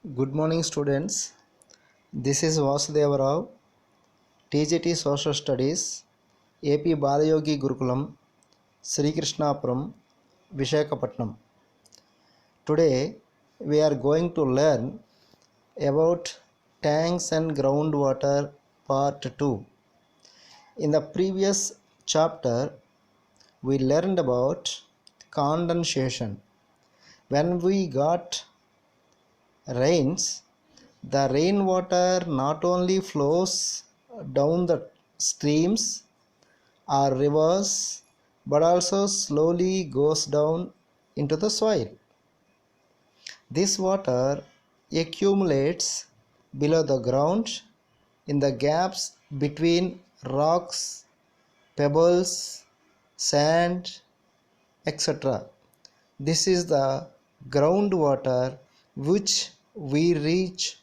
Good morning, students. This is Vasudeva Rao, TGT Social Studies, AP Balayogi Gurukulam, Sri Krishnapuram, Vishakhapatnam. Today, we are going to learn about tanks and groundwater part 2. In the previous chapter, we learned about condensation. When we got rains, the rainwater not only flows down the streams or rivers but also slowly goes down into the soil. This water accumulates below the ground in the gaps between rocks, pebbles, sand, etc. This is the groundwater which we reach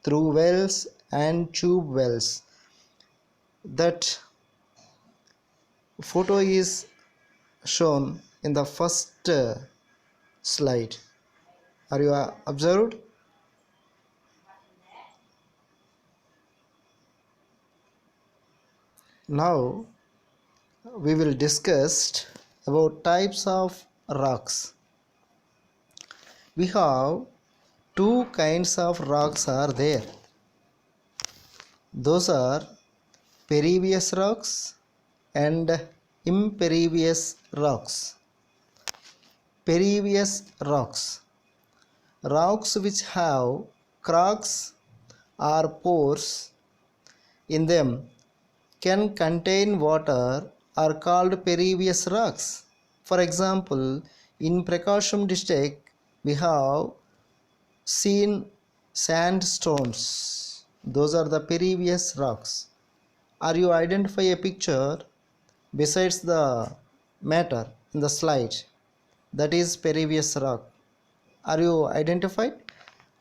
through wells and tube wells. That photo is shown in the first slide. Are you observed? Now we will discuss about types of rocks. We have two kinds of rocks are there. Those are pervious rocks and impervious rocks. Pervious rocks, rocks which have cracks or pores in them can contain water are called pervious rocks. For example, in Prakasham district we have seen sandstones. Those are the pervious rocks. Are you identify a picture besides the matter in the slide? That is pervious rock. Are you identified?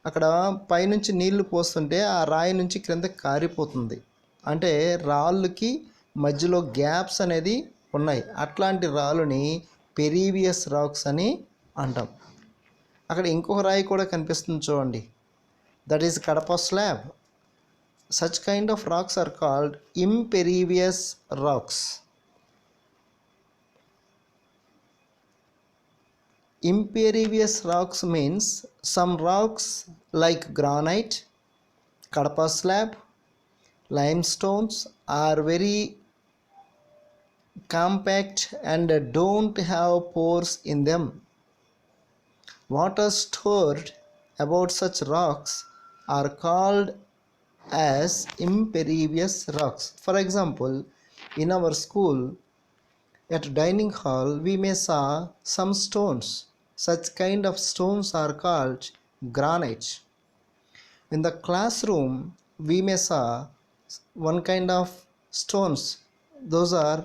అక్కడ పైనుంచి నీళ్లు పోస్తుంటే ఆ రాయి నుంచి క్రింద కారిపోతుంది. అంటే రాళ్ళకి మధ్యలో గ్యాప్స్ అనేది ఉన్నాయి. అట్లాంటి రాళ్ళని పెరివియస్ రాక్స్ అని అంటాం. అక్కడ ఇంకొక రాయి కూడా కనిపిస్తుంది చూడండి, that is Cuddapah slab. Such kind of rocks are called impervious rocks. Impervious rocks means some rocks like granite, kadapa slab, limestones are very compact and don't have pores in them. Water stored about such rocks are called as impervious rocks. For example, in our school at dining hall we may saw some stones. Such kind of stones are called granite. In the classroom we may saw one kind of stones. Those are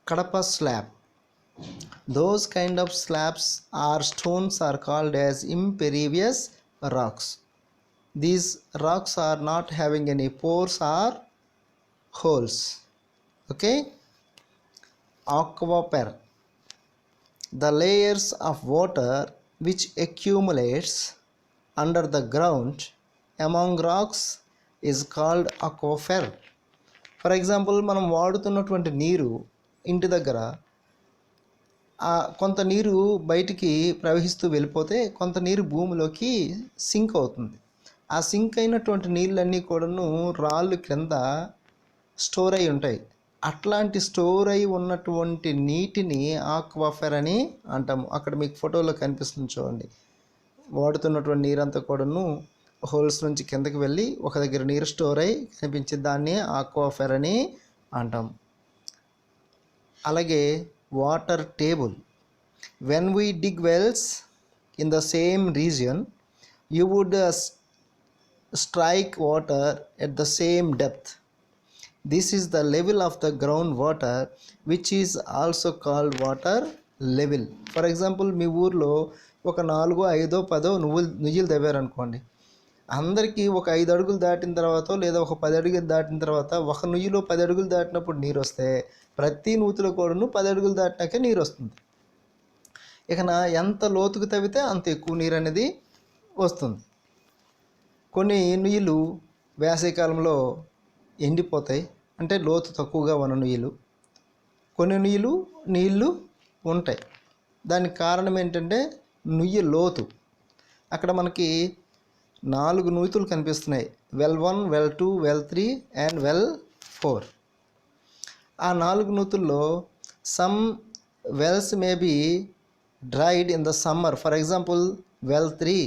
kadapa slab. Those kind of slabs or stones are called as impervious rocks. These rocks are not having any pores or holes. Okay. Aquifer, the layers of water which accumulates under the ground among rocks is called aquifer. For example, మనం వాడుతున్నటువంటి నీరు ఇంటి దగ్గర కొంత నీరు బయటికి ప్రవహిస్తూ వెళ్ళిపోతే కొంత నీరు భూమిలోకి సింక్ అవుతుంది. ఆ సింక్ అయినటువంటి నీళ్ళన్నీ కూడాను రాళ్ళు క్రింద స్టోర్ అయి ఉంటాయి. అట్లాంటి స్టోర్ అయి ఉన్నటువంటి నీటిని ఆక్వాఫర్ అని అంటాము. అక్కడ మీకు ఫోటోలో కనిపిస్తుంది చూడండి, వాడుతున్నటువంటి నీరంతా కూడాను హోల్స్ నుంచి కిందకి వెళ్ళి ఒక దగ్గర నీరు స్టోర్ అయి కనిపించి దాన్ని ఆక్వాఫర్ అని అంటాం. అలాగే water table, when we dig wells in the same region you would strike water at the same depth. This is the level of the groundwater which is also called water level. For example, మీ ఊర్లో ఒక 4, 5, 10 నుయ్యలు తవ్వారనుకోండి. అందరికీ ఒక 5 అడుగులు దాటిన తర్వాత లేదా ఒక 10 అడుగులు దాటిన తర్వాత ఒక నుయ్యిలో 10 అడుగులు దాటినప్పుడు నీరు వస్తే ప్రతి నూతిలో కూడాను 10 అడుగులు దాటినాకే నీరు వస్తుంది. ఇక ఎంత లోతుకు తవ్వితే అంత ఎక్కువ నీరు అనేది వస్తుంది. కొన్ని నుయ్యలు వేసవికాలంలో ఎండిపోతాయి, అంటే లోతు తక్కువగా ఉన్న నుయ్యలు. కొన్ని నుయ్యలు నీళ్లు ఉంటాయి. దానికి కారణం ఏంటంటే నుయ్యి లోతు. అక్కడ మనకి 4 నూతులు కనిపిస్తున్నాయి, well 1, well 2, well 3 and well 4. ఆ 4 నూతుల్లో some wells may be dried in the summer. For example, well 3,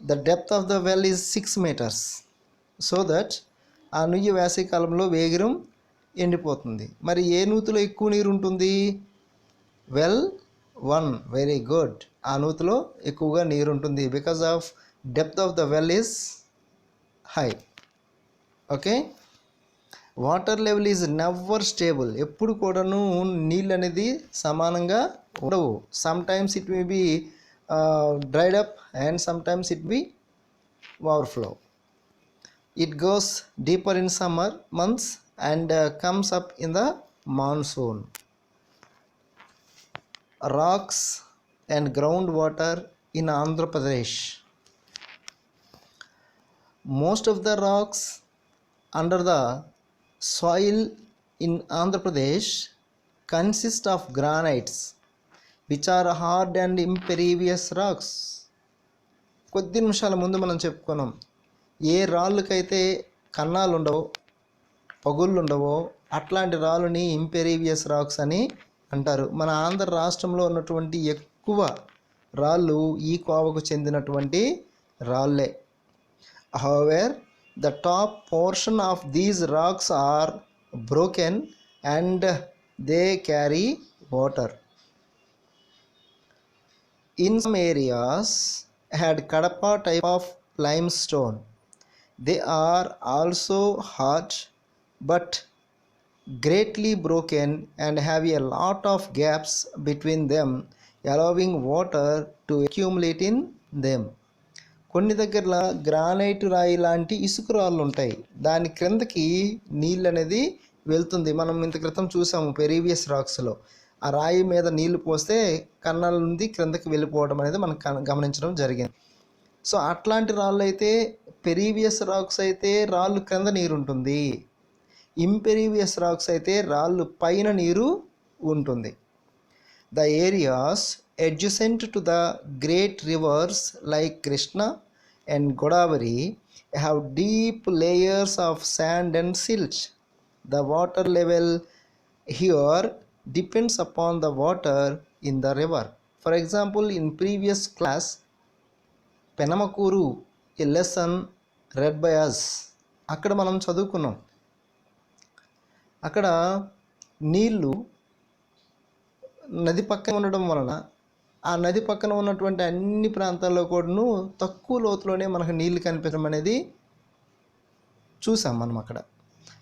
the depth of the well is 6 meters, so that ఆ నుయ్యి వేసవి కాలంలో వేగిరం ఎండిపోతుంది. మరి ఏ నూతిలో ఎక్కువ నీరు ఉంటుంది? Well 1, very good. ఆ నూతిలో ఎక్కువగా నీరు ఉంటుంది, because of depth of the well is high. Okay, water level is never stable. ఎప్పుడు కూడాను నీళ్ళు అనేది సమానంగా ఉండవు. Some times it may be dried up and some times it be overflow. It goes deeper in summer months and comes up in the monsoon. Racks and ground water in Andhra Pradesh. Most of the rocks under the soil in Andhra Pradesh consist of granites, which are hard and impervious rocks. కొద్ది నిమిషాల ముందు మనం చెప్పుకున్నాం, ఏ రాళ్ళకైతే కన్నాలు ఉండవో, పగుళ్ళు ఉండవో అట్లాంటి రాళ్ళని ఇంపెరీవియస్ racks అని అంటారు. మన ఆంధ్ర రాష్ట్రంలో ఉన్నటువంటి ఎక్కువ రాళ్ళు ఈ కోవకు చెందినటువంటి రాళ్ళే. However, the top portion of these rocks are broken and they carry water. In some areas had Kadapa type of limestone. They are also hard but greatly broken and have a lot of gaps between them, allowing water to accumulate in them. కొన్ని దగ్గర granite రాయి లాంటి ఇసుక రాళ్ళు ఉంటాయి, దాని క్రిందకి నీళ్ళు అనేది వెళ్తుంది. మనం ఇంత క్రితం చూసాము పెరీవియస్ రాక్స్లో, ఆ రాయి మీద నీళ్లు పోస్తే కన్నాల నుండి క్రిందకి వెళ్ళిపోవడం అనేది మనం గమనించడం జరిగింది. సో అట్లాంటి రాళ్ళు అయితే, పెరీవియస్ రాక్స్ అయితే రాళ్ళు క్రింద నీరు ఉంటుంది, ఇంపెరీవియస్ రాక్స్ అయితే రాళ్ళు పైన నీరు ఉంటుంది. The areas adjacent to the great rivers like Krishna and Godavari have deep layers of sand and silt. The water level here depends upon the water in the river. For example, in previous class, Penamakuru, a lesson read by us, అక్కడ మనం చదువుకున్నాం, అక్కడ నీళ్ళు నది పక్కన ఉండడం వలన ఆ నది పక్కన ఉన్నటువంటి అన్ని ప్రాంతాల్లో కూడాను తక్కువ లోతులోనే మనకు నీళ్ళు కనిపించడం అనేది చూసాం మనం అక్కడ.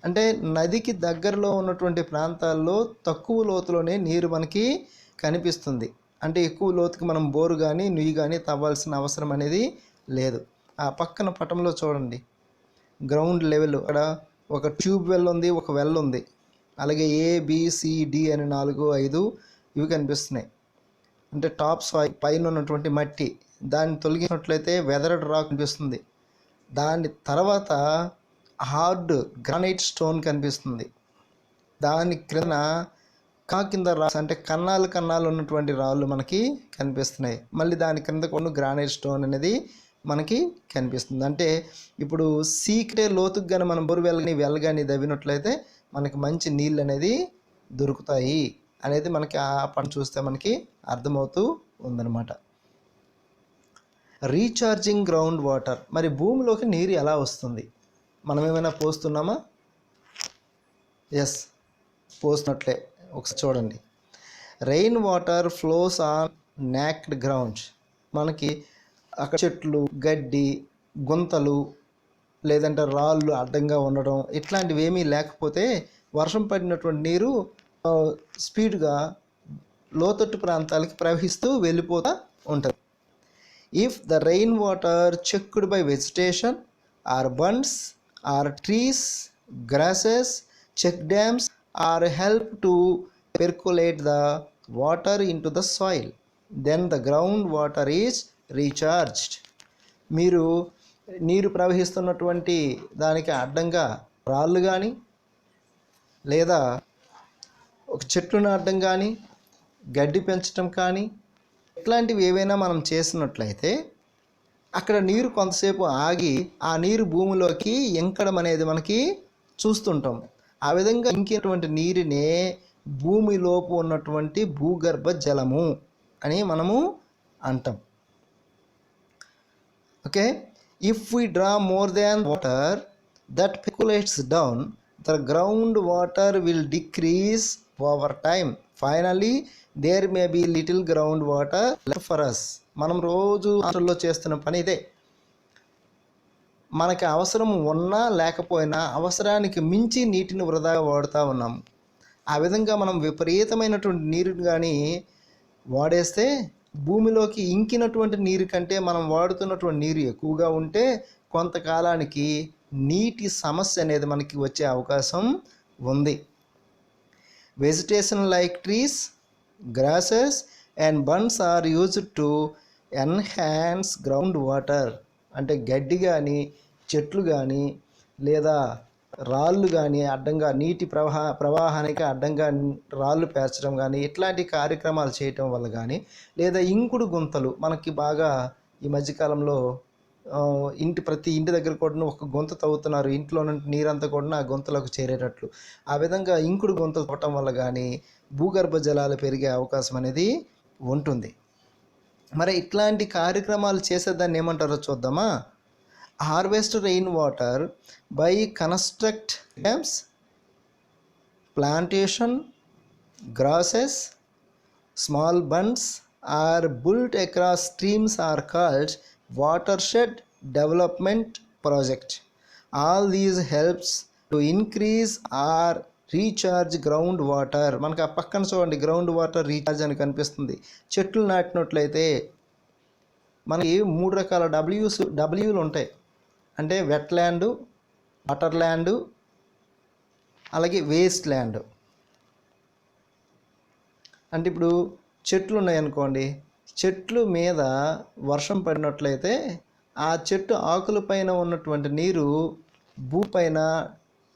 అంటే నదికి దగ్గరలో ఉన్నటువంటి ప్రాంతాల్లో తక్కువ లోతులోనే నీరు మనకి కనిపిస్తుంది. అంటే ఎక్కువ లోతుకి మనం బోరు కానీ నుయ్యి కానీ తవ్వాల్సిన అవసరం అనేది లేదు. ఆ పక్కన పటంలో చూడండి, గ్రౌండ్ లెవెల్ అక్కడ ఒక ట్యూబ్ వెల్ ఉంది, ఒక వెల్ ఉంది, అలాగే ABCD అని 4, 5 ఇవి కనిపిస్తున్నాయి. అంటే టాప్ సాయిల్ పైన ఉన్నటువంటి మట్టి, దాన్ని తొలగినట్లయితే వెదర్డ్ రాక్ కనిపిస్తుంది. దాని తర్వాత హార్డ్ గ్రానైట్ స్టోన్ కనిపిస్తుంది. దాని క్రింద కింద రాక్స్ అంటే కన్నాలు ఉన్నటువంటి రాళ్ళు మనకి కనిపిస్తున్నాయి. మళ్ళీ దాని క్రింద కొన్ని గ్రానైట్ స్టోన్ అనేది మనకి కనిపిస్తుంది. అంటే ఇప్పుడు సీక్రెట్ లోతుకు కానీ మనం బోరు వెళ్ళగాని దవ్వినట్లయితే మనకి మంచి నీళ్ళు అనేది దొరుకుతాయి అనేది మనకి ఆ పని చూస్తే మనకి అర్థమవుతూ ఉందన్నమాట. Recharging ground water. మరి భూమిలోకి నీరు ఎలా వస్తుంది? మనం ఏమైనా పోస్తున్నామా? ఎస్, పోస్తున్నట్లే. ఒకసారి చూడండి, rain water flows on knocked ground. మనకి అక్కడ చెట్లు, గడ్డి, గుంతలు లేదంటే రాళ్ళు అడ్డంగా ఉండడం ఇట్లాంటివి ఏమీ లేకపోతే వర్షం పడినటువంటి నీరు స్పీడ్గా లోతట్టు ప్రాంతాలకి ప్రవహిస్తూ వెళ్ళిపోతూ ఉంటుంది. If the rain water checked by vegetation or bunds or trees, grasses, check dams or help to percolate the water into the soil, then the ground water is recharged. మీరు నీరు ప్రవహిస్తున్నటువంటి దానికి అడ్డంగా రాళ్ళు కానీ లేదా ఒక చెట్లు నాటడం కానీ గడ్డి పెంచడం కానీ ఇట్లాంటివి ఏవైనా మనం చేసినట్లయితే అక్కడ నీరు కొంతసేపు ఆగి ఆ నీరు భూమిలోకి ఇంకడం అనేది మనకి చూస్తుంటాం. ఆ విధంగా ఇంకేటువంటి నీరునే భూమిలోపు ఉన్నటువంటి భూగర్భ జలము అని మనము అంటాం. Okay, if we draw more than water that percolates down, the ground water will decrease over time. Finally, there may be little ground water left for us. మనం రోజు ఆటల్లో చేస్తున్న పని ఇదే. మనకి అవసరం ఉన్నా లేకపోయినా అవసరానికి మించి నీటిని వృధాగా వాడుతూ ఉన్నాము. ఆ విధంగా మనం విపరీతమైనటువంటి నీరుని కానీ వాడేస్తే భూమిలోకి ఇంకినటువంటి నీరు కంటే మనం వాడుతున్నటువంటి నీరు ఎక్కువగా ఉంటే కొంతకాలానికి నీటి సమస్య అనేది మనకి వచ్చే అవకాశం ఉంది. Vegetation like trees, grasses and bunds are used to enhance ground water. అంటే గడ్డి కానీ చెట్లు కానీ లేదా రాళ్ళు కానీ అడ్డంగా నీటి ప్రవాహానికి అడ్డంగా రాళ్ళు పేర్చడం కానీ ఇట్లాంటి కార్యక్రమాలు చేయటం వల్ల కానీ లేదా ఇంకుడు గుంతలు మనకి బాగా ఈ మధ్యకాలంలో ప్రతి ఇంటి దగ్గర కూడా ఒక గుంత తవ్వుతున్నారు. ఇంట్లో నుండి నీరంతా కూడా ఆ గుంతలకు చేరేటట్లు. ఆ విధంగా ఇంకుడు గుంతలు తవ్వటం వల్ల కానీ భూగర్భ జలాలు పెరిగే అవకాశం అనేది ఉంటుంది. మరి ఇట్లాంటి కార్యక్రమాలు చేసేదాన్ని ఏమంటారో చూద్దామా. Harvest rain water by construct dams, plantation, grasses, small bunds are built across streams are called watershed development project. All these helps to increase or recharge ground water. మనకు ఆ పక్కన చూడండి గ్రౌండ్ వాటర్ రీఛార్జ్ అని కనిపిస్తుంది. చెట్లు నాటినట్లయితే మనకి 3 రకాల డబ్ల్యూలు ఉంటాయి. అంటే వెట్ ల్యాండ్, వాటర్ ల్యాండ్, అలాగే వేస్ట్ ల్యాండ్. అంటే ఇప్పుడు చెట్లు ఉన్నాయనుకోండి, చెట్లు మీద వర్షం పడినట్లయితే ఆ చెట్టు ఆకుల పైన ఉన్నటువంటి నీరు భూపైన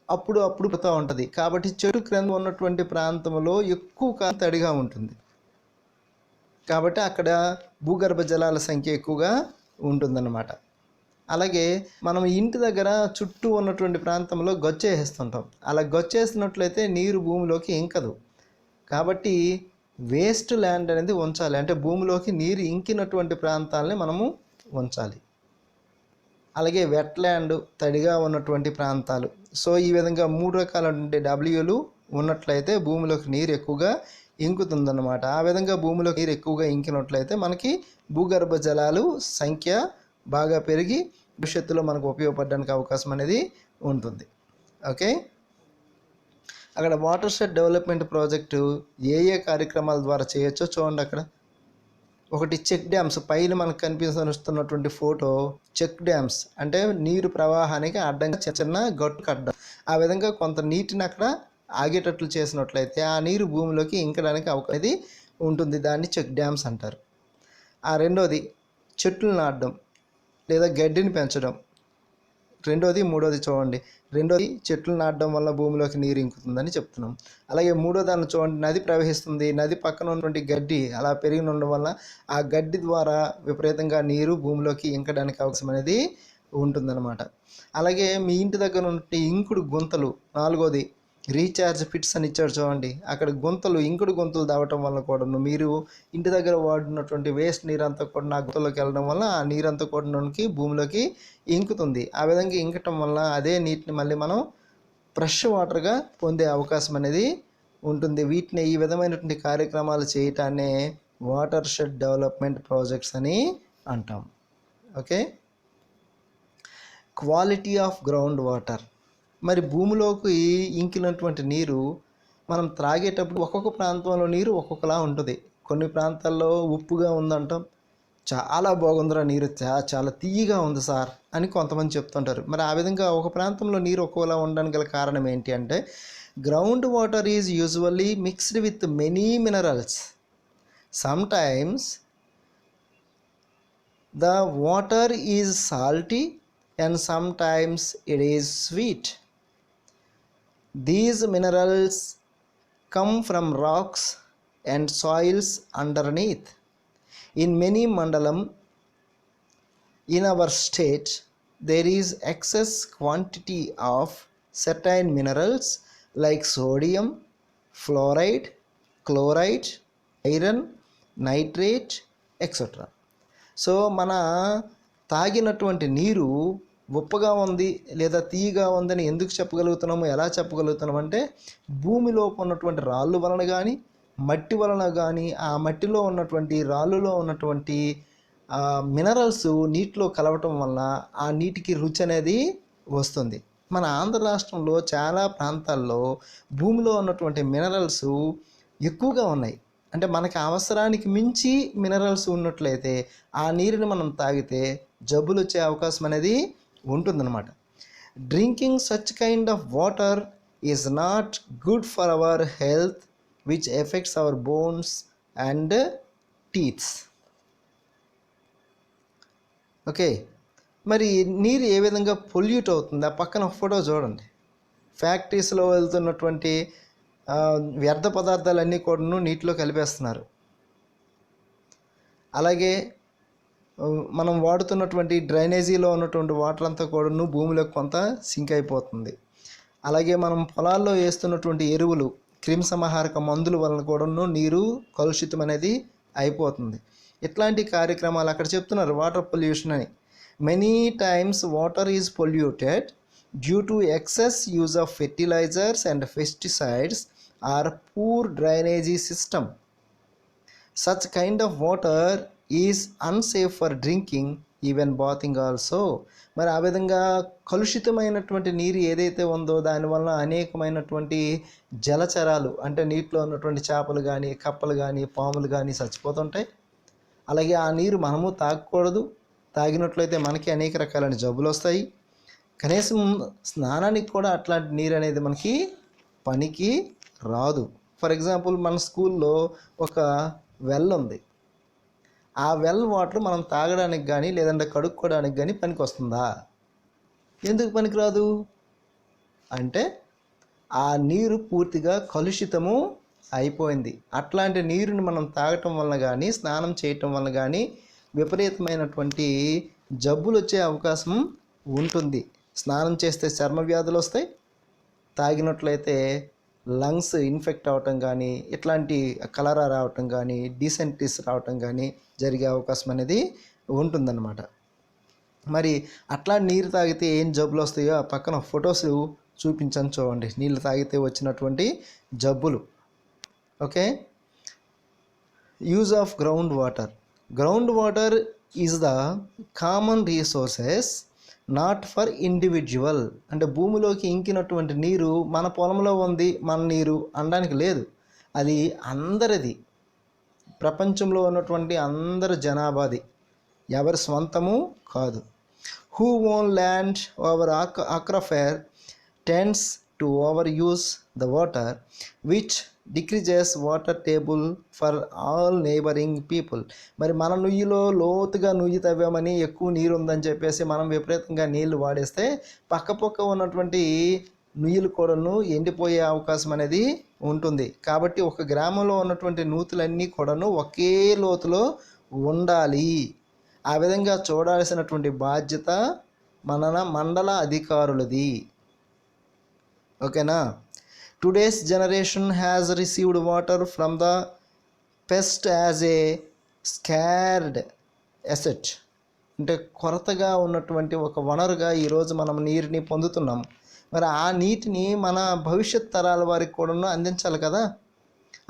అప్పుడు పడుతూ ఉంటుంది. కాబట్టి చెట్టు క్రింద ఉన్నటువంటి ప్రాంతంలో ఎక్కువ కాలం తడిగా ఉంటుంది. కాబట్టి అక్కడ భూగర్భ జలాల సంఖ్య ఎక్కువగా ఉంటుందన్నమాట. అలాగే మనం ఇంటి దగ్గర చుట్టూ ఉన్నటువంటి ప్రాంతంలో గొచ్చేస్తుంటాం. అలా గొచ్చేసినట్లయితే నీరు భూమిలోకి ఇంకదు. కాబట్టి వేస్ట్ ల్యాండ్ అనేది ఉంచాలి. అంటే భూమిలోకి నీరు ఇంకినటువంటి ప్రాంతాలని మనము ఉంచాలి. అలాగే వెట్ ల్యాండ్, తడిగా ఉన్నటువంటి ప్రాంతాలు. సో ఈ విధంగా 3 రకాలైనటువంటి డబ్ల్యూలు ఉన్నట్లయితే భూమిలోకి నీరు ఎక్కువగా ఇంకుతుందన్నమాట. ఆ విధంగా భూమిలోకి నీరు ఎక్కువగా ఇంకినట్లయితే మనకి భూగర్భ జలాలు సంఖ్య బాగా పెరిగి భవిష్యత్తులో మనకు ఉపయోగపడడానికి అవకాశం అనేది ఉంటుంది. ఓకే, అక్కడ వాటర్ షెడ్ డెవలప్మెంట్ ప్రాజెక్టు ఏ కార్యక్రమాల ద్వారా చేయొచ్చో చూడండి. అక్కడ ఒకటి చెక్ డ్యామ్స్, పైన మనకు కనిపిస్తున్నటువంటి ఫోటో చెక్ డ్యామ్స్ అంటే నీరు ప్రవాహానికి అడ్డంగా చిన్న గట్టు కట్టడం. ఆ విధంగా కొంత నీటిని అక్కడ ఆగేటట్లు చేసినట్లయితే ఆ నీరు భూమిలోకి ఇంకడానికి అవకాశం ఉంటుంది. దాన్ని చెక్ డ్యామ్స్ అంటారు. ఆ రెండోది చెట్లు నాటడం లేదా గడ్డిని పెంచడం. మూడోది చూడండి. రెండోది చెట్లు నాటడం వల్ల భూమిలోకి నీరు ఇంకుతుందని చెప్తున్నాం. అలాగే మూడో దాన్ని చూడండి, నది ప్రవహిస్తుంది. నది పక్కన ఉన్నటువంటి గడ్డి అలా పెరిగి ఉండడం వల్ల ఆ గడ్డి ద్వారా విపరీతంగా నీరు భూమిలోకి ఇంకడానికి అవకాశం అనేది ఉంటుందన్నమాట. అలాగే మీ ఇంటి దగ్గర ఉన్నటువంటి ఇంకుడు గుంతలు, నాలుగోది రీఛార్జ్ పిట్స్ అని ఇచ్చాడు చూడండి. అక్కడ గుంతలు, ఇంకుడు గుంతలు దావటం వల్ల కూడా మీరు ఇంటి దగ్గర వాడినటువంటి వేస్ట్ నీరంతా కూడా నా గుంతలోకి వెళ్ళడం వల్ల ఆ నీరంతా కూడా భూమిలోకి ఇంకుతుంది. ఆ విధంగా ఇంకటం వల్ల అదే నీటిని మళ్ళీ మనం ఫ్రెష్ వాటర్గా పొందే అవకాశం అనేది ఉంటుంది. వీటిని ఈ విధమైనటువంటి కార్యక్రమాలు చేయటాన్నే వాటర్ షెడ్ డెవలప్మెంట్ ప్రాజెక్ట్స్ అని అంటాం. Okay, quality of ground water. మరి భూమిలోకి ఇంకినటువంటి నీరు మనం త్రాగేటప్పుడు ఒక్కొక్క ప్రాంతంలో నీరు ఒక్కొక్కలా ఉంటుంది. కొన్ని ప్రాంతాల్లో ఉప్పుగా ఉందంటాం, చాలా బాగుందిరా నీరు, చాలా తీయగా ఉంది సార్ అని కొంతమంది చెప్తుంటారు. మరి ఆ విధంగా ఒక ప్రాంతంలో నీరు ఒక్కోలా ఉండడానికి గల కారణం ఏంటి అంటే ground water is usually mixed with many minerals. Sometimes the water is salty and sometimes it is sweet. These minerals come from rocks and soils underneath. In many mandalam in our state, there is excess quantity of certain minerals like sodium, fluoride, chloride, iron, nitrate, etc. So మన తాగినటువంటి నీరు ఉప్పగా ఉంది లేదా తీయగా ఉందని ఎందుకు చెప్పగలుగుతున్నాము, ఎలా చెప్పగలుగుతున్నాం అంటే భూమిలో ఉన్నటువంటి రాళ్ళు వలన కానీ మట్టి వలన కానీ ఆ మట్టిలో ఉన్నటువంటి రాళ్ళులో ఉన్నటువంటి మినరల్స్ నీటిలో కలవటం వలన ఆ నీటికి రుచి అనేది వస్తుంది. మన ఆంధ్ర రాష్ట్రంలో చాలా ప్రాంతాల్లో భూమిలో ఉన్నటువంటి మినరల్స్ ఎక్కువగా ఉన్నాయి. అంటే మనకి అవసరానికి మించి మినరల్స్ ఉన్నట్లయితే ఆ నీరుని మనం తాగితే జబ్బులు వచ్చే అవకాశం అనేది ఉంటుందన్నమాట. Drinking such kind of water is not good for our health which affects our bones and teeths. Okay, మరి నీరు ఏ విధంగా పొల్యూట్ అవుతుంది? ఆ పక్కన ఫోటో చూడండి. ఫ్యాక్టరీస్లో వెళ్తున్నటువంటి వ్యర్థ పదార్థాలన్నీ కూడాను నీటిలో కలిపేస్తున్నారు. అలాగే మనం వాడుతున్నటువంటి డ్రైనేజీలో ఉన్నటువంటి వాటర్ అంతా కూడాను భూమిలోకి కొంత సింక్ అయిపోతుంది. అలాగే మనం పొలాల్లో వేస్తున్నటువంటి ఎరువులు, క్రిమిసంహారక మందుల వలన కూడాను నీరు కలుషితం అనేది అయిపోతుంది. ఇట్లాంటి కార్యక్రమాలు అక్కడ చెప్తున్నారు వాటర్ పొల్యూషన్ అని. Many times water is polluted due to excess use of fertilizers and pesticides or poor drainage system. Such kind of water is unsafe for drinking even bathing also. మరి ఆ విధంగా కలుషితమైనటువంటి నీరు ఏదైతే ఉందో దానివల్ల అనేకమైనటువంటి జలచరాలు అంటే నీటిలో ఉన్నటువంటి చేపలు కానీ కప్పలు కానీ పాములు కానీ చచ్చిపోతుంటాయి. అలాగే ఆ నీరు మనము తాగకూడదు. తాగినట్లయితే మనకి అనేక రకాలైన జబ్బులు వస్తాయి. కనీసం స్నానానికి కూడా అట్లాంటి నీరు అనేది మనకి పనికి రాదు. ఫర్ ఎగ్జాంపుల్ మన స్కూల్లో ఒక వెల్ ఉంది. ఆ వెల్ వాటర్ మనం తాగడానికి కానీ లేదంటే కడుక్కోవడానికి కానీ పనికి వస్తుందా? ఎందుకు పనికిరాదు అంటే ఆ నీరు పూర్తిగా కలుషితము అయిపోయింది. అట్లాంటి నీరుని మనం తాగటం వలన కానీ స్నానం చేయటం వలన కానీ విపరీతమైనటువంటి జబ్బులు వచ్చే అవకాశం ఉంటుంది. స్నానం చేస్తే చర్మ వ్యాధులు వస్తాయి. తాగినట్లయితే లంగ్స్ ఇన్ఫెక్ట్ అవటం కానీ ఇట్లాంటి కలరా రావటం కానీ డిసెంట్రీస్ రావటం కానీ జరిగే అవకాశం అనేది ఉంటుందన్నమాట. మరి అట్లా నీరు తాగితే ఏం జబ్బులు వస్తాయో ఆ పక్కన ఫొటోస్ చూపించని చూడండి. నీళ్ళు తాగితే వచ్చినటువంటి జబ్బులు. Okay, use of ground water. Ground water is the common resources not for individual. అంటే భూమిలోకి ఇంకినటువంటి నీరు మన పొలంలో ఉంది మన నీరు అనడానికి లేదు. అది అందరిది, ప్రపంచంలో ఉన్నటువంటి అందరి జనాభాది, ఎవరి స్వంతము కాదు. Who own land over aquifer tends to over use the water which decreases water table for all neighbouring people. మరి మన నుయ్యిలో లోతుగా నుయ్యి తవ్వామని ఎక్కువ నీరు ఉందని చెప్పేసి మనం విపరీతంగా నీళ్లు వాడేస్తే పక్క ఉన్నటువంటి నుయ్యిలు కూడాను ఎండిపోయే అవకాశం అనేది ఉంటుంది. కాబట్టి ఒక గ్రామంలో ఉన్నటువంటి నూతులన్నీ కూడాను ఒకే లోతులో ఉండాలి. ఆ విధంగా చూడాల్సినటువంటి బాధ్యత మన మండల అధికారులది. ఓకేనా? Today's generation has received water from the pest as a scarce asset. అంటే కొరతగా ఉన్నటువంటి ఒక వనరుగా ఈరోజు మనం నీరుని పొందుతున్నాం. మరి ఆ నీటిని మన భవిష్యత్ తరాల వారికి కూడా అందించాలి కదా.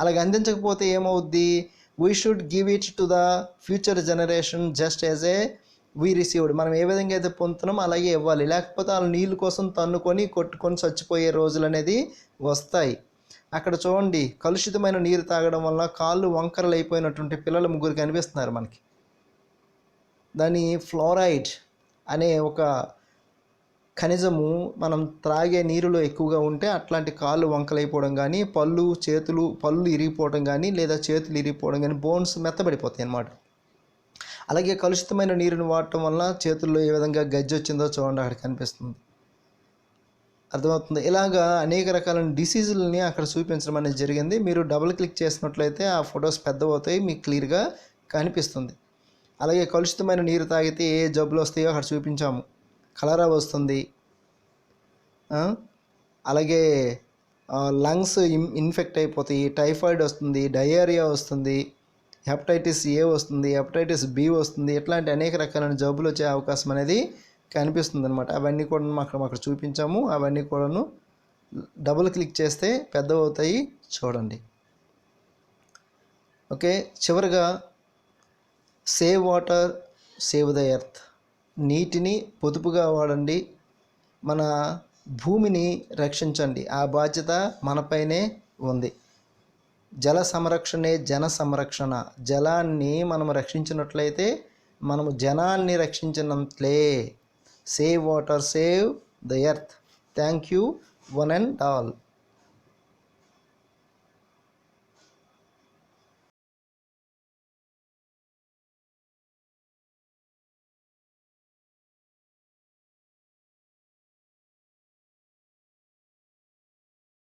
అలాగే అందించకపోతే ఏమవుద్ది? We should give it to the future generation just as a we received. మనం ఏ విధంగా అయితే పొందుతున్నామో అలాగే ఇవ్వాలి. లేకపోతే వాళ్ళ నీళ్ళ కోసం తన్నుకొని కొట్టుకొని చచ్చిపోయే రోజులు అనేది వస్తాయి. అక్కడ చూడండి, కలుషితమైన నీరు తాగడం వల్ల కాళ్ళు వంకరలు అయిపోయినటువంటి పిల్లలు ముగ్గురు కనిపిస్తున్నారు మనకి. దాని ఫ్లోరైడ్ అనే ఒక ఖనిజము మనం త్రాగే నీరులో ఎక్కువగా ఉంటే అట్లాంటి కాళ్ళు వంకలైపోవడం కానీ పళ్ళు ఇరిగిపోవడం కానీ లేదా చేతులు ఇరిగిపోవడం కానీ బోన్స్ మెత్తబడిపోతాయి అన్నమాట. అలాగే కలుషితమైన నీరుని వాడటం వల్ల చేతుల్లో ఏ విధంగా గజ్జి వచ్చిందో చూడండి, అక్కడ కనిపిస్తుంది. అర్థమవుతుంది. ఇలాగా అనేక రకాలైన డిసీజులని అక్కడ చూపించడం అనేది జరిగింది. మీరు డబుల్ క్లిక్ చేసినట్లయితే ఆ ఫొటోస్ పెద్దవవుతాయి, మీకు క్లియర్గా కనిపిస్తుంది. అలాగే కలుషితమైన నీరు తాగితే ఏ జబ్బులు వస్తాయో అక్కడ చూపించాము. కలరా వస్తుంది, అలాగే లంగ్స్ ఇన్ఫెక్ట్ అయిపోతాయి, టైఫాయిడ్ వస్తుంది, డయేరియా వస్తుంది, హెపటైటిస్ ఏ వస్తుంది, హెపటైటిస్ బి వస్తుంది. ఇట్లాంటి అనేక రకాలైన జబ్బులు వచ్చే అవకాశం అనేది కనిపిస్తుంది అనమాట. అవన్నీ కూడా అక్కడ చూపించాము. అవన్నీ కూడాను డబుల్ క్లిక్ చేస్తే పెద్దవవుతాయి, చూడండి. ఓకే, చివరిగా save water, save the earth. నీటిని పొదుపుగా వాడండి, మన భూమిని రక్షించండి. ఆ బాధ్యత మనపైనే ఉంది. జల సంరక్షణే జన సంరక్షణ. జలాన్ని మనం రక్షించినట్లయితే మనము జనాన్ని రక్షించినట్లే. Save water, save the earth. Thank you one and all.